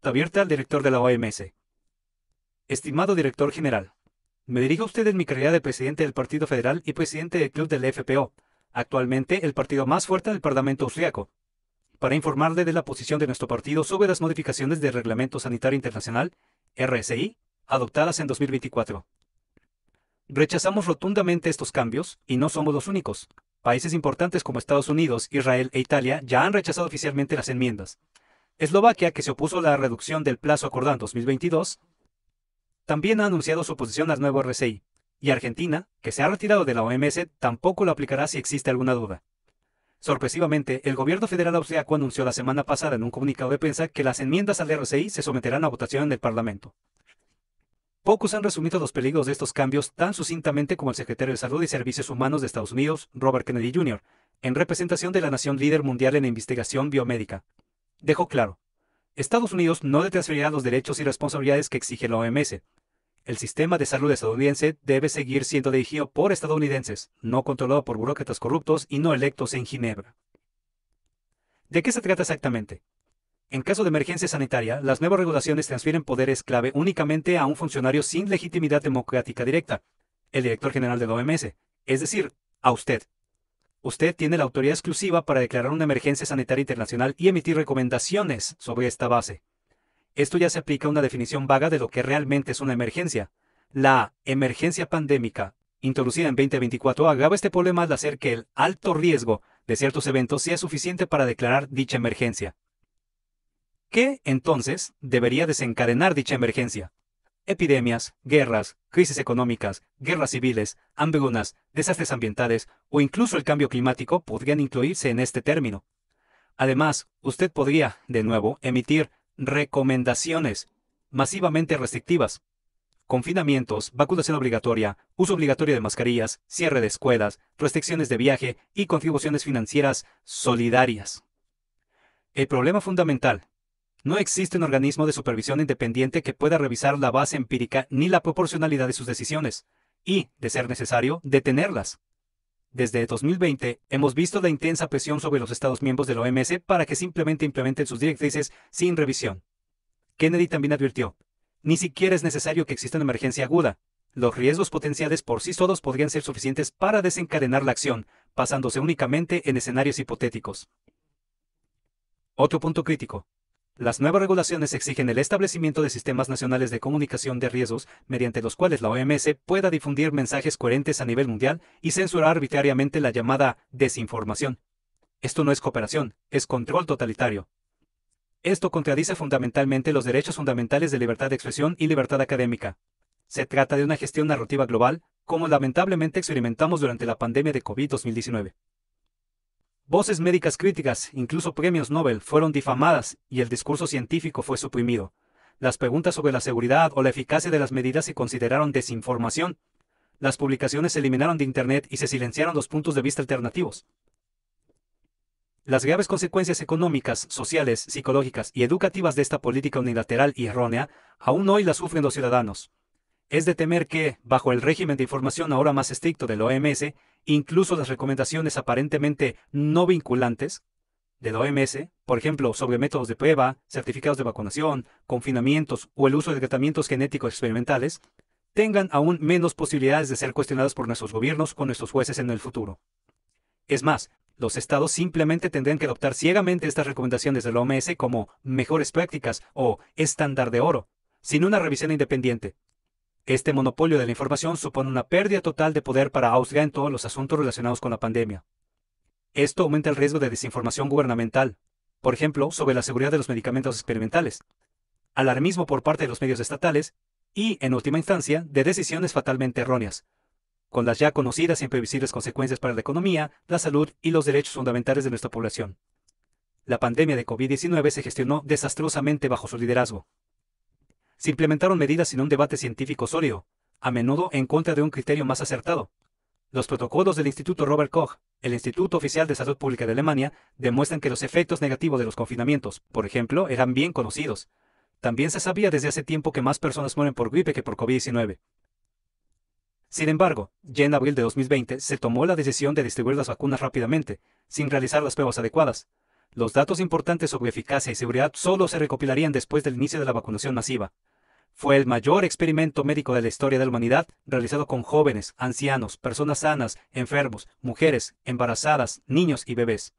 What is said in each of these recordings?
carta abierta al director de la OMS. Estimado director general, me dirijo a usted en mi calidad de presidente del Partido Federal y presidente del Club del FPO, actualmente el partido más fuerte del Parlamento austriaco, para informarle de la posición de nuestro partido sobre las modificaciones del Reglamento Sanitario Internacional, RSI, adoptadas en 2024. Rechazamos rotundamente estos cambios, y no somos los únicos. Países importantes como Estados Unidos, Israel e Italia ya han rechazado oficialmente las enmiendas. Eslovaquia, que se opuso a la reducción del plazo acordado en 2022, también ha anunciado su oposición al nuevo RSI, y Argentina, que se ha retirado de la OMS, tampoco lo aplicará si existe alguna duda. Sorpresivamente, el gobierno federal austriaco anunció la semana pasada en un comunicado de prensa que las enmiendas al RSI se someterán a votación en el Parlamento. Pocos han resumido los peligros de estos cambios tan sucintamente como el secretario de Salud y Servicios Humanos de Estados Unidos, Robert Kennedy Jr., en representación de la nación líder mundial en investigación biomédica. Dejó claro: Estados Unidos no le transferirá los derechos y responsabilidades que exige la OMS. El sistema de salud estadounidense debe seguir siendo dirigido por estadounidenses, no controlado por burócratas corruptos y no electos en Ginebra. ¿De qué se trata exactamente? En caso de emergencia sanitaria, las nuevas regulaciones transfieren poderes clave únicamente a un funcionario sin legitimidad democrática directa, el director general de la OMS, es decir, a usted. Usted tiene la autoridad exclusiva para declarar una emergencia sanitaria internacional y emitir recomendaciones sobre esta base. Esto ya se aplica a una definición vaga de lo que realmente es una emergencia. La emergencia pandémica, introducida en 2024, agrava este problema al hacer que el alto riesgo de ciertos eventos sea suficiente para declarar dicha emergencia. ¿Qué, entonces, debería desencadenar dicha emergencia? Epidemias, guerras, crisis económicas, guerras civiles, hambrunas, desastres ambientales o incluso el cambio climático podrían incluirse en este término. Además, usted podría, de nuevo, emitir recomendaciones masivamente restrictivas. Confinamientos, vacunación obligatoria, uso obligatorio de mascarillas, cierre de escuelas, restricciones de viaje y contribuciones financieras solidarias. El problema fundamental: no existe un organismo de supervisión independiente que pueda revisar la base empírica ni la proporcionalidad de sus decisiones, y, de ser necesario, detenerlas. Desde 2020, hemos visto la intensa presión sobre los Estados miembros de la OMS para que simplemente implementen sus directrices sin revisión. Kennedy también advirtió: ni siquiera es necesario que exista una emergencia aguda. Los riesgos potenciales por sí solos podrían ser suficientes para desencadenar la acción, basándose únicamente en escenarios hipotéticos. Otro punto crítico: las nuevas regulaciones exigen el establecimiento de sistemas nacionales de comunicación de riesgos mediante los cuales la OMS pueda difundir mensajes coherentes a nivel mundial y censurar arbitrariamente la llamada desinformación. Esto no es cooperación, es control totalitario. Esto contradice fundamentalmente los derechos fundamentales de libertad de expresión y libertad académica. Se trata de una gestión narrativa global, como lamentablemente experimentamos durante la pandemia de COVID-2019. Voces médicas críticas, incluso premios Nobel, fueron difamadas y el discurso científico fue suprimido. Las preguntas sobre la seguridad o la eficacia de las medidas se consideraron desinformación. Las publicaciones se eliminaron de Internet y se silenciaron los puntos de vista alternativos. Las graves consecuencias económicas, sociales, psicológicas y educativas de esta política unilateral y errónea aún hoy las sufren los ciudadanos. Es de temer que, bajo el régimen de información ahora más estricto de la OMS, incluso las recomendaciones aparentemente no vinculantes de la OMS, por ejemplo, sobre métodos de prueba, certificados de vacunación, confinamientos o el uso de tratamientos genéticos experimentales, tengan aún menos posibilidades de ser cuestionadas por nuestros gobiernos o nuestros jueces en el futuro. Es más, los estados simplemente tendrán que adoptar ciegamente estas recomendaciones de la OMS como mejores prácticas o estándar de oro, sin una revisión independiente. Este monopolio de la información supone una pérdida total de poder para Austria en todos los asuntos relacionados con la pandemia. Esto aumenta el riesgo de desinformación gubernamental, por ejemplo, sobre la seguridad de los medicamentos experimentales, alarmismo por parte de los medios estatales y, en última instancia, de decisiones fatalmente erróneas, con las ya conocidas e imprevisibles consecuencias para la economía, la salud y los derechos fundamentales de nuestra población. La pandemia de COVID-19 se gestionó desastrosamente bajo su liderazgo. Se implementaron medidas sin un debate científico sólido, a menudo en contra de un criterio más acertado. Los protocolos del Instituto Robert Koch, el Instituto Oficial de Salud Pública de Alemania, demuestran que los efectos negativos de los confinamientos, por ejemplo, eran bien conocidos. También se sabía desde hace tiempo que más personas mueren por gripe que por COVID-19. Sin embargo, ya en abril de 2020 se tomó la decisión de distribuir las vacunas rápidamente, sin realizar las pruebas adecuadas. Los datos importantes sobre eficacia y seguridad solo se recopilarían después del inicio de la vacunación masiva. Fue el mayor experimento médico de la historia de la humanidad, realizado con jóvenes, ancianos, personas sanas, enfermos, mujeres, embarazadas, niños y bebés.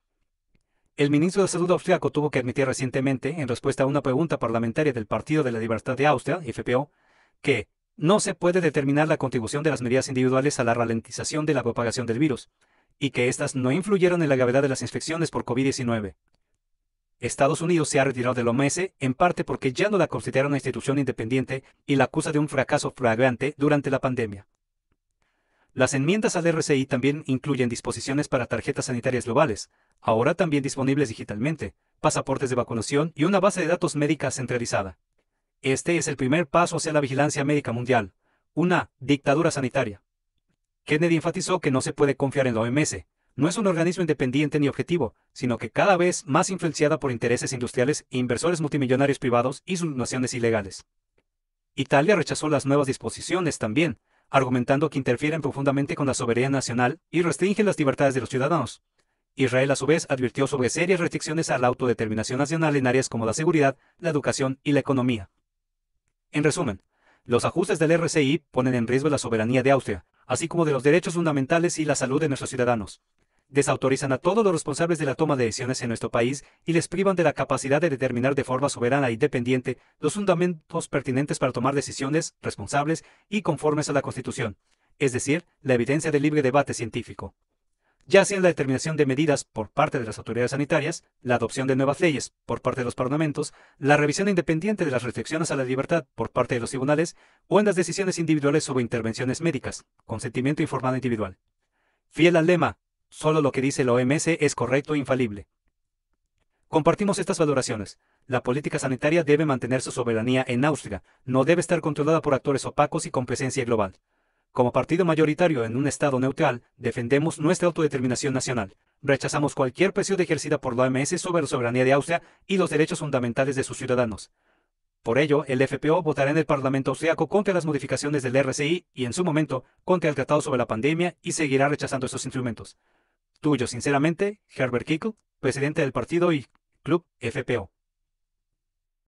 El ministro de Salud austriaco tuvo que admitir recientemente, en respuesta a una pregunta parlamentaria del Partido de la Libertad de Austria, FPO, que no se puede determinar la contribución de las medidas individuales a la ralentización de la propagación del virus, y que éstas no influyeron en la gravedad de las infecciones por COVID-19. Estados Unidos se ha retirado de la OMS en parte porque ya no la considera una institución independiente y la acusa de un fracaso flagrante durante la pandemia. Las enmiendas al RCI también incluyen disposiciones para tarjetas sanitarias globales, ahora también disponibles digitalmente, pasaportes de vacunación y una base de datos médica centralizada. Este es el primer paso hacia la vigilancia médica mundial, una dictadura sanitaria. Kennedy enfatizó que no se puede confiar en la OMS. No es un organismo independiente ni objetivo, sino que cada vez más influenciada por intereses industriales e inversores multimillonarios privados y sus donaciones ilegales. Italia rechazó las nuevas disposiciones también, argumentando que interfieren profundamente con la soberanía nacional y restringen las libertades de los ciudadanos. Israel a su vez advirtió sobre serias restricciones a la autodeterminación nacional en áreas como la seguridad, la educación y la economía. En resumen, los ajustes del RCI ponen en riesgo la soberanía de Austria, así como de los derechos fundamentales y la salud de nuestros ciudadanos. Desautorizan a todos los responsables de la toma de decisiones en nuestro país y les privan de la capacidad de determinar de forma soberana e independiente los fundamentos pertinentes para tomar decisiones responsables y conformes a la Constitución, es decir, la evidencia del libre debate científico. Ya sea en la determinación de medidas por parte de las autoridades sanitarias, la adopción de nuevas leyes por parte de los parlamentos, la revisión independiente de las restricciones a la libertad por parte de los tribunales o en las decisiones individuales sobre intervenciones médicas, consentimiento informado individual. Fiel al lema, solo lo que dice la OMS es correcto e infalible. Compartimos estas valoraciones. La política sanitaria debe mantener su soberanía en Austria, no debe estar controlada por actores opacos y con presencia global. Como partido mayoritario en un Estado neutral, defendemos nuestra autodeterminación nacional. Rechazamos cualquier presión ejercida por la OMS sobre la soberanía de Austria y los derechos fundamentales de sus ciudadanos. Por ello, el FPO votará en el Parlamento austriaco contra las modificaciones del RCI y, en su momento, contra el Tratado sobre la Pandemia y seguirá rechazando estos instrumentos. Tuyo sinceramente, Herbert Kickl, presidente del partido y Club FPO.